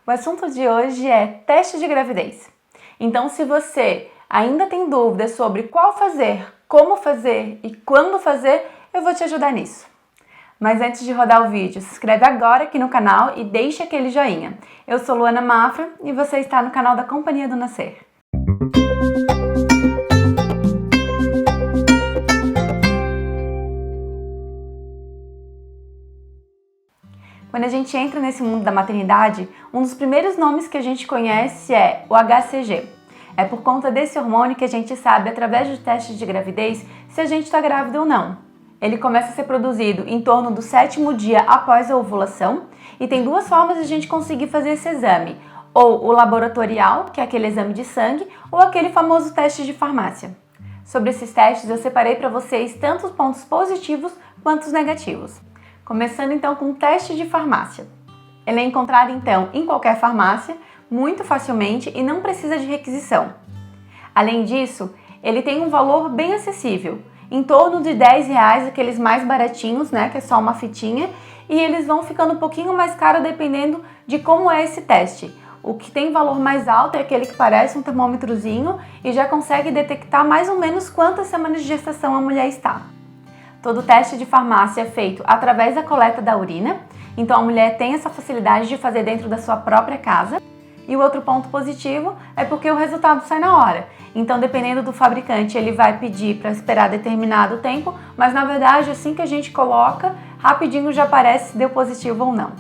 O assunto de hoje é teste de gravidez. Então, se você ainda tem dúvidas sobre qual fazer, como fazer e quando fazer, eu vou te ajudar nisso. Mas antes de rodar o vídeo, se inscreve agora aqui no canal e deixa aquele joinha. Eu sou Luana Mafra e você está no canal da Companhia do Nascer. Quando a gente entra nesse mundo da maternidade, um dos primeiros nomes que a gente conhece é o HCG. É por conta desse hormônio que a gente sabe, através de testes de gravidez, se a gente está grávida ou não. Ele começa a ser produzido em torno do 7º dia após a ovulação e tem duas formas de a gente conseguir fazer esse exame. Ou o laboratorial, que é aquele exame de sangue, ou aquele famoso teste de farmácia. Sobre esses testes eu separei para vocês tanto os pontos positivos quanto os negativos. Começando então com o teste de farmácia. Ele é encontrado então em qualquer farmácia, muito facilmente e não precisa de requisição. Além disso, ele tem um valor bem acessível, em torno de R$10, aqueles mais baratinhos, né, que é só uma fitinha, e eles vão ficando um pouquinho mais caros dependendo de como é esse teste. O que tem valor mais alto é aquele que parece um termômetrozinho e já consegue detectar mais ou menos quantas semanas de gestação a mulher está. Todo teste de farmácia é feito através da coleta da urina, então a mulher tem essa facilidade de fazer dentro da sua própria casa. E o outro ponto positivo é porque o resultado sai na hora. Então, dependendo do fabricante, ele vai pedir para esperar determinado tempo, mas na verdade, assim que a gente coloca, rapidinho já aparece se deu positivo ou não.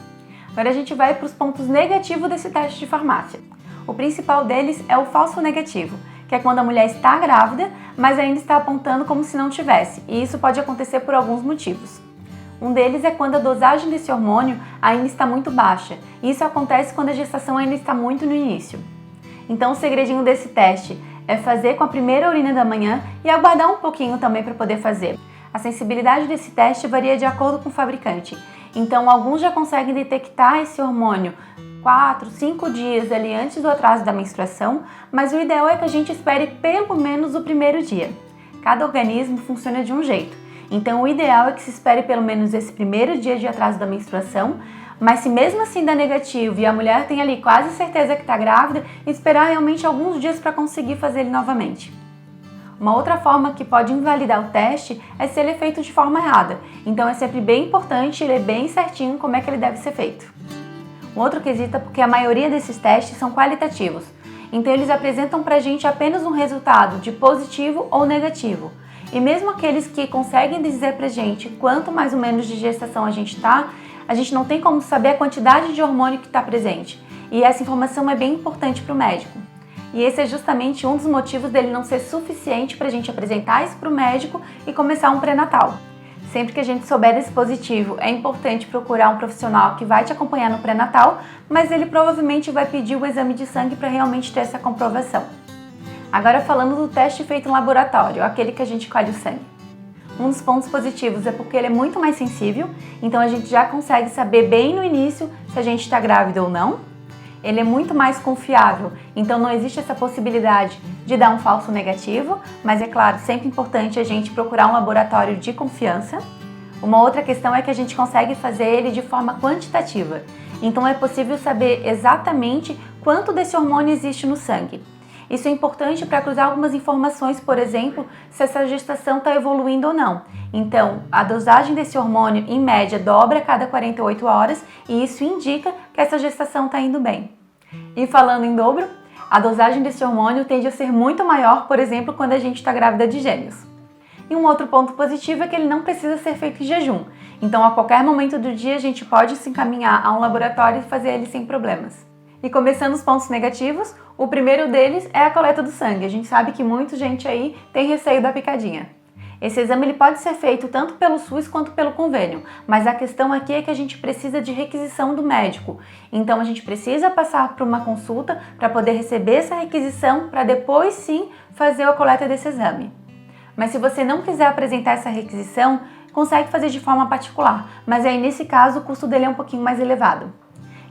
Agora a gente vai para os pontos negativos desse teste de farmácia. O principal deles é o falso negativo, que é quando a mulher está grávida, mas ainda está apontando como se não tivesse, e isso pode acontecer por alguns motivos. Um deles é quando a dosagem desse hormônio ainda está muito baixa, e isso acontece quando a gestação ainda está muito no início. Então o segredinho desse teste é fazer com a primeira urina da manhã e aguardar um pouquinho também para poder fazer. A sensibilidade desse teste varia de acordo com o fabricante, então alguns já conseguem detectar esse hormônio 4, 5 dias ali antes do atraso da menstruação, mas o ideal é que a gente espere pelo menos o primeiro dia. Cada organismo funciona de um jeito, então o ideal é que se espere pelo menos esse primeiro dia de atraso da menstruação, mas se mesmo assim dá negativo e a mulher tem ali quase certeza que está grávida, esperar realmente alguns dias para conseguir fazer ele novamente. Uma outra forma que pode invalidar o teste é se ele é feito de forma errada, então é sempre bem importante ler bem certinho como é que ele deve ser feito. Um outro quesito é porque a maioria desses testes são qualitativos, então eles apresentam para a gente apenas um resultado de positivo ou negativo. E mesmo aqueles que conseguem dizer pra gente quanto mais ou menos de gestação a gente tá, a gente não tem como saber a quantidade de hormônio que está presente. E essa informação é bem importante para o médico. E esse é justamente um dos motivos dele não ser suficiente para a gente apresentar isso para o médico e começar um pré-natal. Sempre que a gente souber desse positivo, é importante procurar um profissional que vai te acompanhar no pré-natal, mas ele provavelmente vai pedir o exame de sangue para realmente ter essa comprovação. Agora falando do teste feito em laboratório, aquele que a gente colhe o sangue. Um dos pontos positivos é porque ele é muito mais sensível, então a gente já consegue saber bem no início se a gente está grávida ou não. Ele é muito mais confiável, então não existe essa possibilidade de dar um falso negativo, mas é claro, sempre importante a gente procurar um laboratório de confiança. Uma outra questão é que a gente consegue fazer ele de forma quantitativa, então é possível saber exatamente quanto desse hormônio existe no sangue. Isso é importante para cruzar algumas informações, por exemplo, se essa gestação está evoluindo ou não. Então, a dosagem desse hormônio, em média, dobra a cada 48 horas e isso indica que essa gestação está indo bem. E falando em dobro, a dosagem desse hormônio tende a ser muito maior, por exemplo, quando a gente está grávida de gêmeos. E um outro ponto positivo é que ele não precisa ser feito em jejum. Então, a qualquer momento do dia, a gente pode se encaminhar a um laboratório e fazer ele sem problemas. E começando os pontos negativos, o primeiro deles é a coleta do sangue. A gente sabe que muita gente aí tem receio da picadinha. Esse exame ele pode ser feito tanto pelo SUS quanto pelo convênio, mas a questão aqui é que a gente precisa de requisição do médico. Então a gente precisa passar por uma consulta para poder receber essa requisição para depois sim fazer a coleta desse exame. Mas se você não quiser apresentar essa requisição, consegue fazer de forma particular, mas aí nesse caso o custo dele é um pouquinho mais elevado.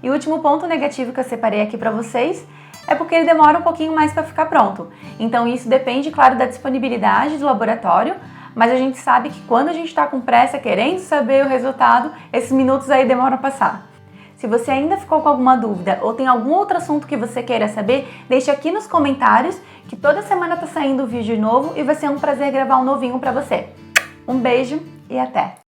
E o último ponto negativo que eu separei aqui para vocês é porque ele demora um pouquinho mais para ficar pronto. Então isso depende, claro, da disponibilidade do laboratório, mas a gente sabe que quando a gente está com pressa, querendo saber o resultado, esses minutos aí demoram a passar. Se você ainda ficou com alguma dúvida ou tem algum outro assunto que você queira saber, deixa aqui nos comentários, que toda semana tá saindo um vídeo novo e vai ser um prazer gravar um novinho para você. Um beijo e até!